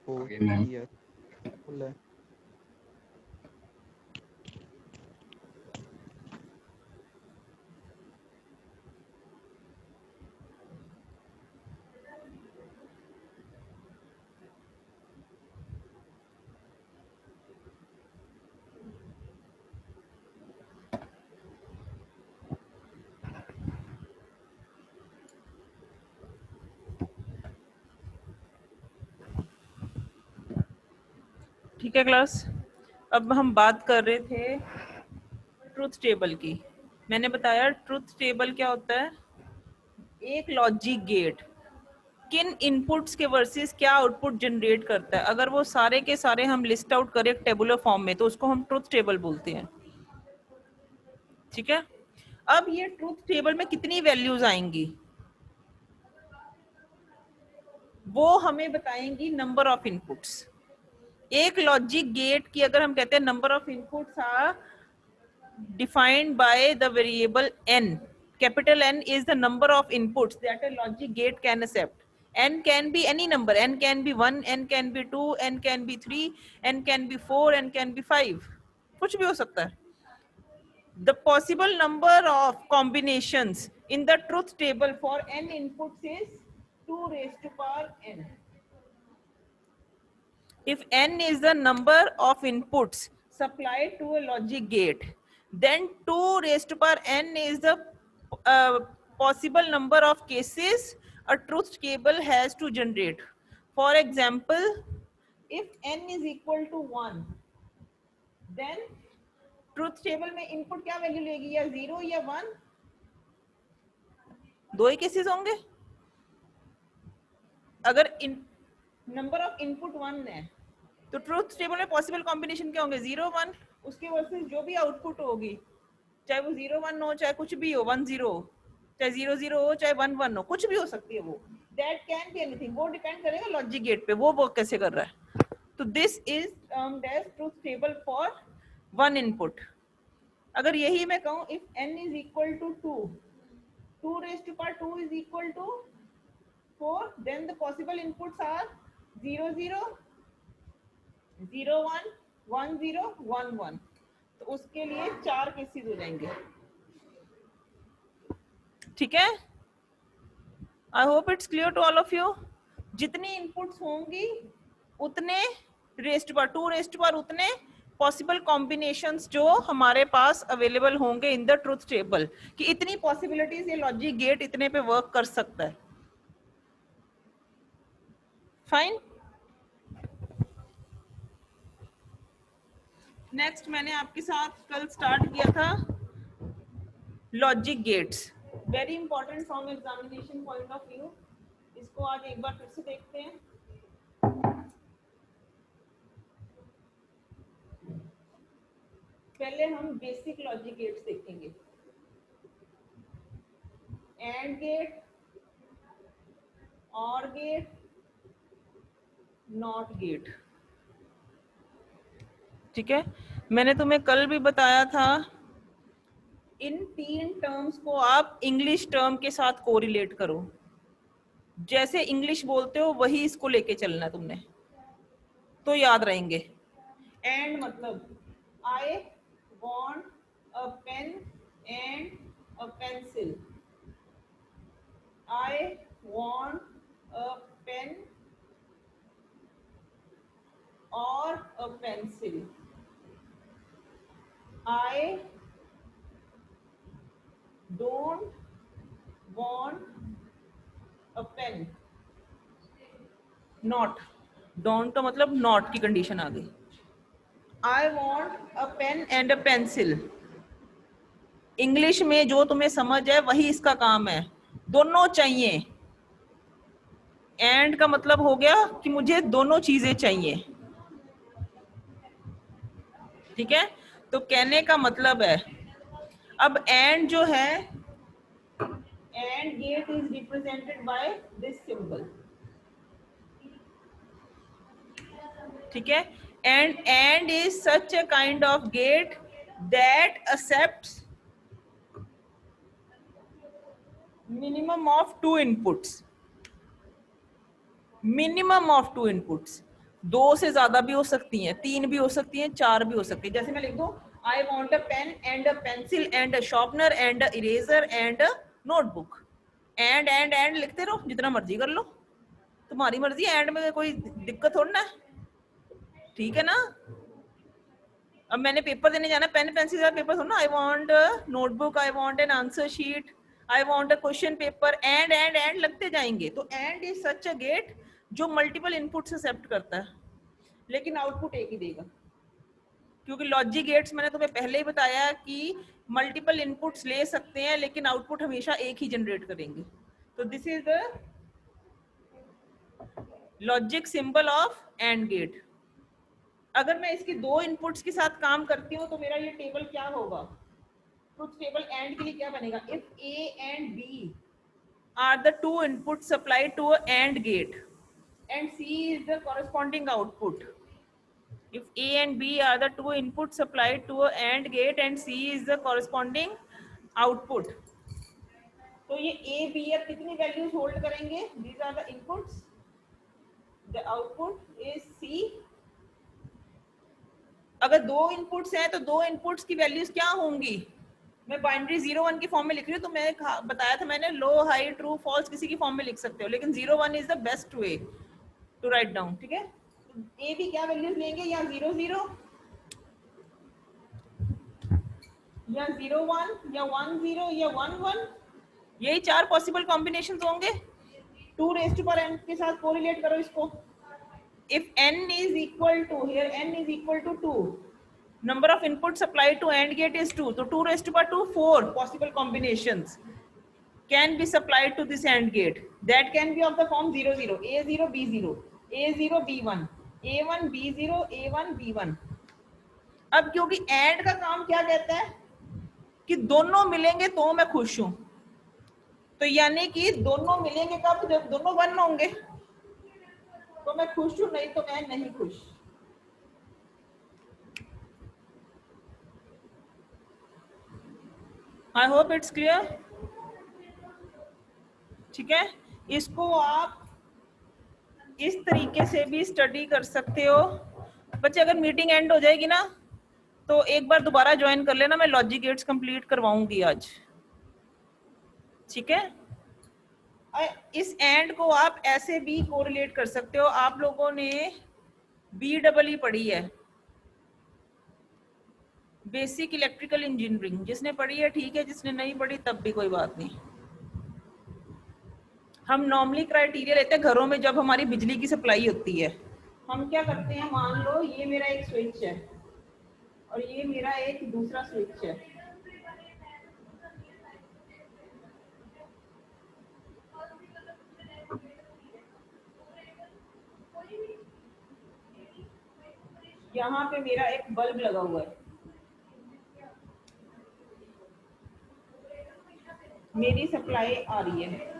ओ आगे ma'am. Yes full है। ठीक है क्लास। अब हम बात कर रहे थे ट्रुथ टेबल की। मैंने बताया ट्रुथ टेबल क्या होता है। एक लॉजिक गेट किन इनपुट्स के वर्सेस क्या आउटपुट जनरेट करता है, अगर वो सारे के सारे हम लिस्ट आउट करें एक टेबुलर फॉर्म में तो उसको हम ट्रुथ टेबल बोलते हैं। ठीक है। अब ये ट्रुथ टेबल में कितनी वैल्यूज आएंगी वो हमें बताएंगी नंबर ऑफ इनपुट्स। एक लॉजिक गेट की अगर हम कहते हैं number of inputs are defined by the variable n. Capital N is the number of inputs that a logic gate can accept. N can be any number. N can be 1, N can be 2, N can be 3, N can be 4, N can be 5. कुछ भी हो सकता है. The possible number of combinations in the truth table for n inputs is 2 raised to power n. If n is the number of inputs supplied to a logic gate, then 2 raised to power n is the possible number of cases a truth table has to generate. For example, if n is equal to 1, then truth table में input क्या value लेगी, या 0 या 1? दो ही cases होंगे। अगर number of input 1 है तो ट्रूथ टेबल में पॉसिबल कॉम्बिनेशन क्या होंगे, 0 1। उसके वर्सेस जो भी आउटपुट होगी, चाहे वो 0 1 हो, चाहे कुछ भी हो, 1 0 हो, चाहे 0 0 हो, चाहे 1 1 हो, कुछ भी हो सकती है वो। That can be anything. वो डिपेंड करेगा लॉजिक गेट पे वो वर्क कैसे कर रहा है। तो this is termed as truth table for one input. अगर यही मैं कहूं if n is equal to 2, 2 raised to power 2 is equal to 4, then the possible inputs are 0 0, 0 1, 1 0, 1 1। तो उसके लिए 4 केसेस हो जाएंगे। ठीक है। I hope it's clear to all of you. जितनी इनपुट्स होंगी उतने रेस्ट पर 2 रेस्ट पर उतने पॉसिबल कॉम्बिनेशंस जो हमारे पास अवेलेबल होंगे इन द ट्रुथ टेबल, कि इतनी पॉसिबिलिटीज ये लॉजिक गेट इतने पे वर्क कर सकता है। फाइन। नेक्स्ट मैंने आपके साथ कल स्टार्ट किया था logic gates, very important from examination point of view. इसको आज एक बार फिर से देखते हैं। पहले हम बेसिक लॉजिक गेट्स देखेंगे। एंड गेट, और गेट, नॉट गेट। ठीक है। मैंने तुम्हें कल भी बताया था इन 3 टर्म्स को आप इंग्लिश टर्म के साथ कोरिलेट करो। जैसे इंग्लिश बोलते हो वही इसको लेके चलना तुमने, तो याद रहेंगे। एंड मतलब I want a pen and a pencil. I want a pen और a pencil. I don't want a pen. Not. Don't का मतलब not की कंडीशन आ गई। I want a pen and a pencil. English में जो तुम्हें समझ है वही इसका काम है, दोनों चाहिए। एंड का मतलब हो गया कि मुझे दोनों चीजें चाहिए। ठीक है। तो कहने का मतलब है, अब एंड जो है, and gate is represented by this symbol. ठीक है। And is such a kind of gate that accepts minimum of 2 inputs, minimum of 2 inputs, 2 से ज्यादा भी हो सकती हैं, 3 भी हो सकती हैं, 4 भी हो सकती है। जैसे मैं लिख दूं I want a pen and a pencil and a sharpener and a eraser and a notebook. And लिखते रहो, जितना मर्जी कर लो, तुम्हारी मर्जी। एंड में कोई दिक्कत थोड़ी ना, ठीक है ना। अब मैंने पेपर देने जाना, पेन पेंसिल का पेपर थोड़ा ना। I want notebook, I want an answer sheet, I want a question paper, and लगते जाएंगे। तो and is such a gate जो मल्टीपल इनपुट्स एक्सेप्ट करता है, लेकिन आउटपुट एक ही देगा। क्योंकि लॉजिक गेट्स मैंने तुम्हें पहले ही बताया कि मल्टीपल इनपुट्स ले सकते हैं, लेकिन आउटपुट हमेशा एक ही जनरेट करेंगे। तो this is the logic symbol of and gate. अगर मैं इसकी 2 इनपुट्स के साथ काम करती हूँ तो मेरा ये टेबल क्या होगा? ट्रुथ टेबल एंड के लिए क्या बनेगा? If A and B are the 2 inputs supplied to a AND gate and C is the corresponding output. If A and B are the 2 inputs supplied to a AND gate and C is the corresponding output. तो ये A, B अब कितनी values hold करेंगे? These are the inputs. The output is C. अगर 2 inputs हैं तो 2 inputs की values क्या होंगी? मैं बाइनरी 0-1 की फॉर्म में लिख रही हूँ, तो मैं बताया था मैंने, लो हाई ट्रू फॉल्स किसी की फॉर्म में लिख सकते हो, लेकिन 0-1 is the best way to write down, ठीक है। ए भी क्या वैल्यूज लेंगे? या 0-0 या 0-1 या 1-0 या 1-1, यही 4 पॉसिबल कॉम्बिनेशन होंगे। 2 रेज़ टू पावर n के साथ कोरिलेट करो इसको। If n is equal to, here n is equal to 2, number of inputs supplied to AND gate is 2, so 2 raised to power 2, 4 possible combinations can be supplied to this AND gate. That can be of the form 0-0, A0 B0, A0 B1, A1 B0, A1 B1। अब क्योंकि AND का काम क्या कहता है कि दोनों मिलेंगे तो मैं खुश हूं, तो यानी कि दोनों मिलेंगे कब? जब दोनों 1 होंगे तो मैं खुश हूं, नहीं तो मैं नहीं खुश। आई होप इट्स क्लियर, ठीक है। इसको आप इस तरीके से भी स्टडी कर सकते हो। बच्चे अगर मीटिंग एंड हो जाएगी ना तो एक बार दोबारा ज्वाइन कर लेना, मैं लॉजिक गेट्स कंप्लीट करवाऊंगी आज, ठीक है। इस एंड को आप ऐसे भी कोरिलेट कर सकते हो। आप लोगों ने BEE पढ़ी है, बेसिक इलेक्ट्रिकल इंजीनियरिंग, जिसने पढ़ी है ठीक है, जिसने नहीं पढ़ी तब भी कोई बात नहीं। हम नॉर्मली क्राइटेरिया लेते हैं घरों में जब हमारी बिजली की सप्लाई होती है। हम क्या करते हैं, मान लो ये मेरा एक स्विच है और ये मेरा एक दूसरा स्विच है। यहाँ पे मेरा एक बल्ब लगा हुआ है, मेरी सप्लाई आ रही है।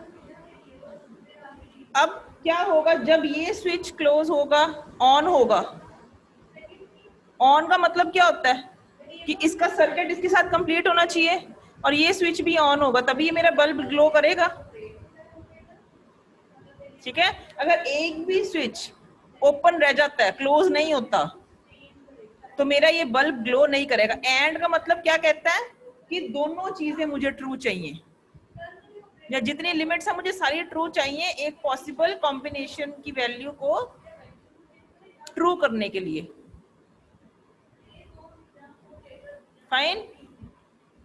अब क्या होगा जब ये स्विच क्लोज होगा, ऑन होगा। ऑन का मतलब क्या होता है कि इसका सर्किट इसके साथ कंप्लीट होना चाहिए और ये स्विच भी ऑन होगा, तभी ये मेरा बल्ब ग्लो करेगा, ठीक है। अगर एक भी स्विच ओपन रह जाता है, क्लोज नहीं होता, तो मेरा ये बल्ब ग्लो नहीं करेगा। एंड का मतलब क्या कहता है कि दोनों चीजें मुझे ट्रू चाहिए, या जितनी लिमिट्स है मुझे सारी ट्रू चाहिए एक पॉसिबल कॉम्बिनेशन की वैल्यू को ट्रू करने के लिए। Fine,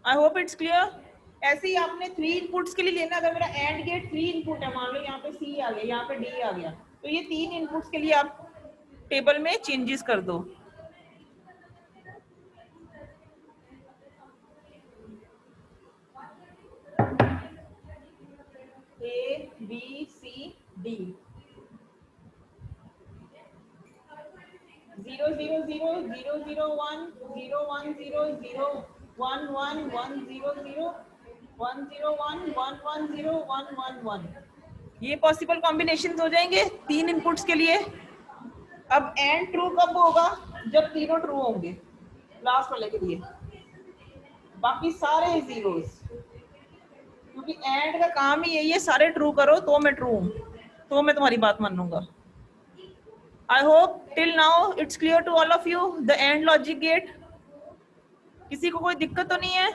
I hope it's clear. ऐसे ही आपने 3 इनपुट्स के लिए लेना। अगर मेरा एंड गेट 3 इनपुट है, मान लो यहाँ पे C आ गया, यहाँ पे D आ गया, तो ये 3 इनपुट्स के लिए आप टेबल में चेंजेस कर दो। A B C D 0-0-0, 0-0-1, 0-1-0, 0-1-1, 1-0-0, 1-0-1, 1-1-0, 1-1-1। ये पॉसिबल कॉम्बिनेशन हो जाएंगे 3 इनपुट्स के लिए। अब एंड ट्रू कब होगा? जब तीनों ट्रू होंगे लास्ट वाले के लिए, बाकी सारे जीरोस, क्योंकि एंड का काम ही यही है, सारे ट्रू करो तो मैं ट्रू हूं, तो मैं तुम्हारी बात मानूंगा। I hope till now it's clear to all of you the AND logic gate. किसी को कोई दिक्कत तो नहीं है?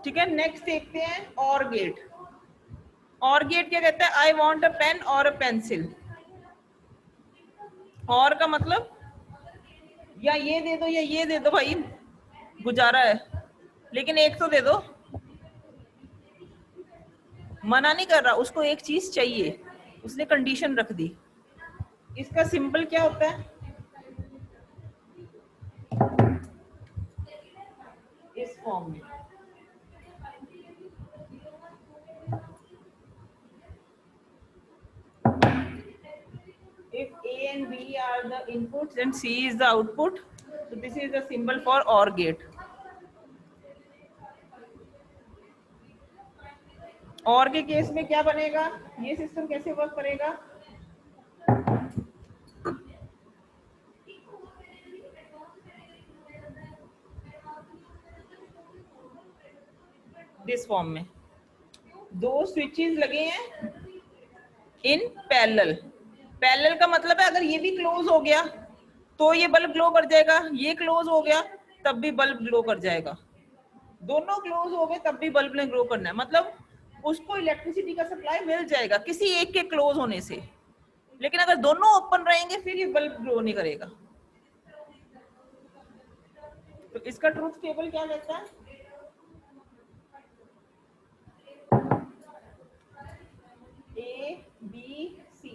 ठीक है, नेक्स्ट देखते हैं OR गेट. OR गेट क्या कहता है? I want a pen or a pencil. OR का मतलब या ये दे दो या ये दे दो भाई, गुजारा है, लेकिन एक तो दे दो. मना नहीं कर रहा, उसको एक चीज चाहिए, उसने कंडीशन रख दी. इसका सिंपल क्या होता है? इस फॉर्म में. If A and B are the inputs and C is the output, so this is the symbol for OR gate. OR के केस में क्या बनेगा? ये सिस्टम कैसे वर्क करेगा? दिस फॉर्म में दो स्विचेस लगे हैं इन पैरेलल. पैरेलल का मतलब है अगर ये भी क्लोज हो गया तो ये बल्ब ग्लो कर जाएगा, ये क्लोज हो गया तब भी बल्ब ग्लो कर जाएगा, दोनों क्लोज हो गए तब भी बल्ब ने ग्लो करना है. मतलब उसको इलेक्ट्रिसिटी का सप्लाई मिल जाएगा किसी एक के क्लोज होने से, लेकिन अगर दोनों ओपन रहेंगे फिर ये बल्ब ग्लो नहीं करेगा. तो इसका ट्रुथ टेबल क्या कहता है? A B C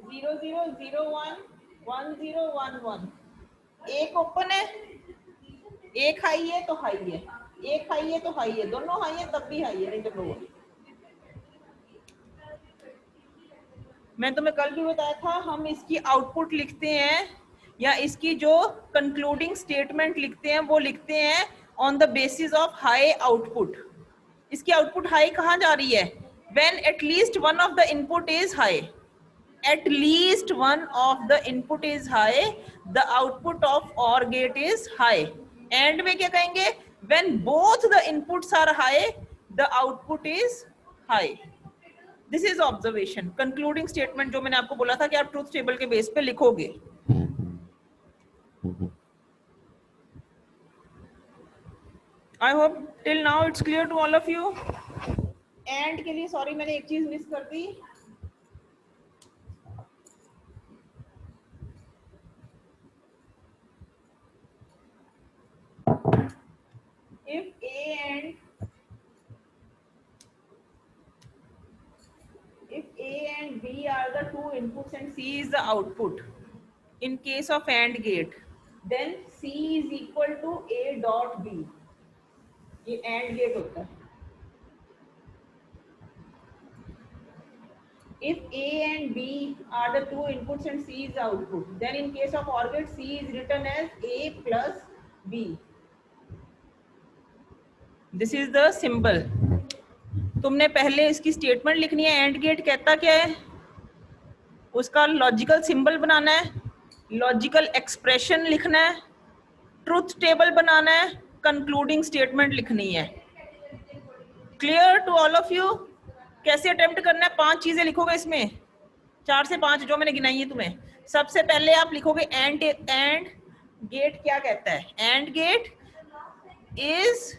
0 0 0 1 1 0 1 1. एक ओपन है, एक हाई है तो हाई है, एक हाई है तो हाई है, दोनों हाई है तब भी हाई है, नहीं तो लो. मैं तुम्हें कल भी बताया था, हम इसकी आउटपुट लिखते हैं या इसकी जो कंक्लूडिंग स्टेटमेंट लिखते हैं वो लिखते हैं on the basis of high output. इसकी आउटपुट हाई कहाँ जा रही है? When at least one of the input is high. At least one of the input is high, the output of OR gate is high. And में क्या कहेंगे? When both the inputs are high, the output is high. This is observation. Concluding statement जो मैंने आपको बोला था कि आप ट्रूथ टेबल के बेस पे लिखोगे. I hope till now it's clear to all of you. And के लिए sorry मैंने एक चीज मिस कर दी. If A and B are the two inputs and C is the output, in case of AND gate, then C is equal to A dot B. ये AND gate होता है. If A and B are the two inputs and C is the output, then in case of OR gate, C is written as A plus B. This is the symbol. तुमने पहले इसकी statement लिखनी है. And gate कहता क्या है? उसका logical symbol बनाना है, लॉजिकल एक्सप्रेशन लिखना है, ट्रुथ टेबल बनाना है, कंक्लूडिंग स्टेटमेंट लिखनी है. Clear to all of you? कैसे अटेम्प्ट करना है? 5 चीजें लिखोगे इसमें, 4 से 5 जो मैंने गिनाई है तुम्हें. सबसे पहले आप लिखोगे एंड गेट क्या कहता है? And gate is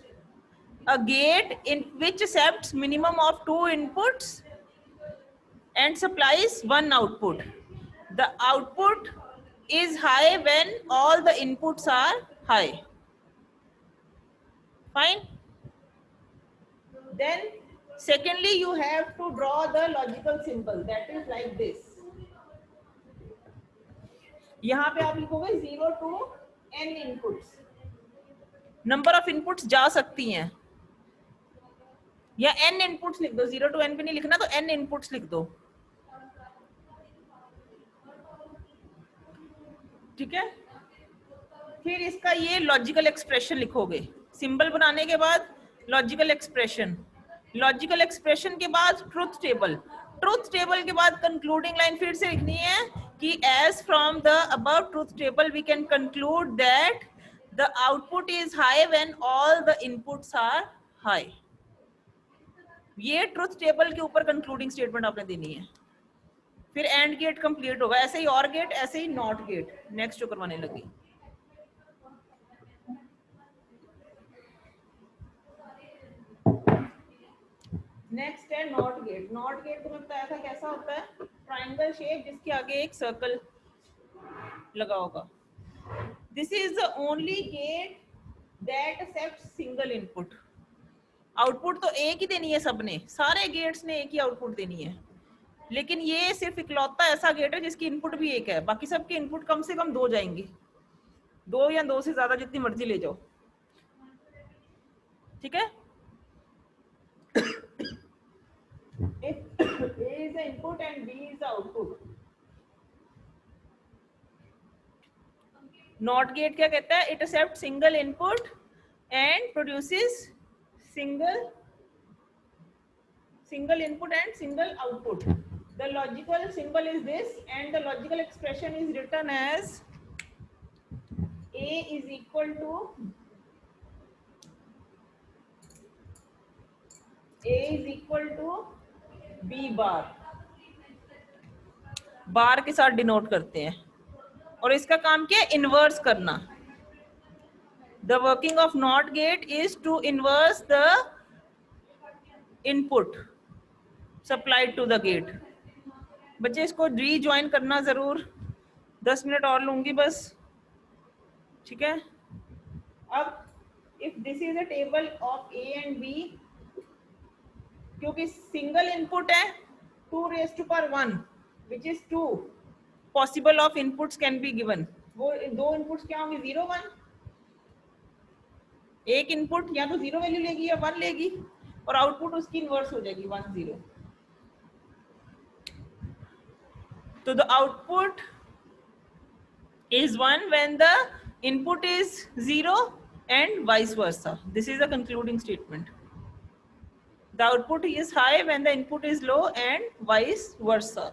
a gate in which accepts minimum of 2 inputs and supplies 1 output. The output is high when all the inputs are high. Fine. Then secondly, you have to draw the logical symbol, that is like this. यहाँ पे आप लिखोगे 0 to n inputs. Number of inputs जा सकती हैं, या n inputs लिख दो. 0 to n पे नहीं लिखना तो n इनपुट्स लिख दो. ठीक है. फिर इसका ये लॉजिकल एक्सप्रेशन लिखोगे. सिंबल बनाने के बाद लॉजिकल एक्सप्रेशन, लॉजिकल एक्सप्रेशन के बाद ट्रुथ टेबल, ट्रुथ टेबल के बाद कंक्लूडिंग लाइन फिर से लिखनी है कि as from the above truth table we can conclude that the output is high when all the inputs are high. ये ट्रुथ टेबल के ऊपर कंक्लूडिंग स्टेटमेंट आपने देनी है, फिर एंड गेट कंप्लीट होगा, ऐसे ही और गेट, ऐसे ही नॉट गेट नेक्स्ट जो करवाने लगी। नेक्स्ट है नॉट गेट। नॉट गेट तुम्हें बताया था कैसा होता है, ट्राइंगल शेप जिसके आगे एक सर्कल लगा होगा। This is the only gate that accept single input. Output तो एक ही देनी है सबने, सारे गेट्स ने एक ही आउटपुट देनी है, लेकिन ये सिर्फ इकलौता ऐसा गेट है जिसकी इनपुट भी एक है, बाकी सबके इनपुट कम से कम 2 जाएंगे, 2 या 2 से ज्यादा जितनी मर्जी ले जाओ, ठीक है। If A is the input and B is the output. Not gate क्या कहता है? It accepts single input and produces single input and single output. The logical symbol is this, and the logical expression is written as A is equal to B बार, बार के साथ denote करते हैं, और इसका काम क्या है? इनवर्स करना। The working of NOT gate is to inverse the input supplied to the gate. बच्चे इसको रीजॉइन करना जरूर, 10 मिनट और लूंगी बस, ठीक है। अब if this is a table of A and B, क्योंकि सिंगल इनपुट है 2 raised to power 1 which is 2 possible of inputs can be given। वो 2 इनपुट्स क्या होंगे? 0 1। एक इनपुट या तो 0 वैल्यू लेगी या 1 लेगी, और आउटपुट उसकी इनवर्स हो जाएगी 1 0। तो the output is 1 when the input is 0 and vice versa. This is a concluding statement. The output is high when the input is low and vice versa.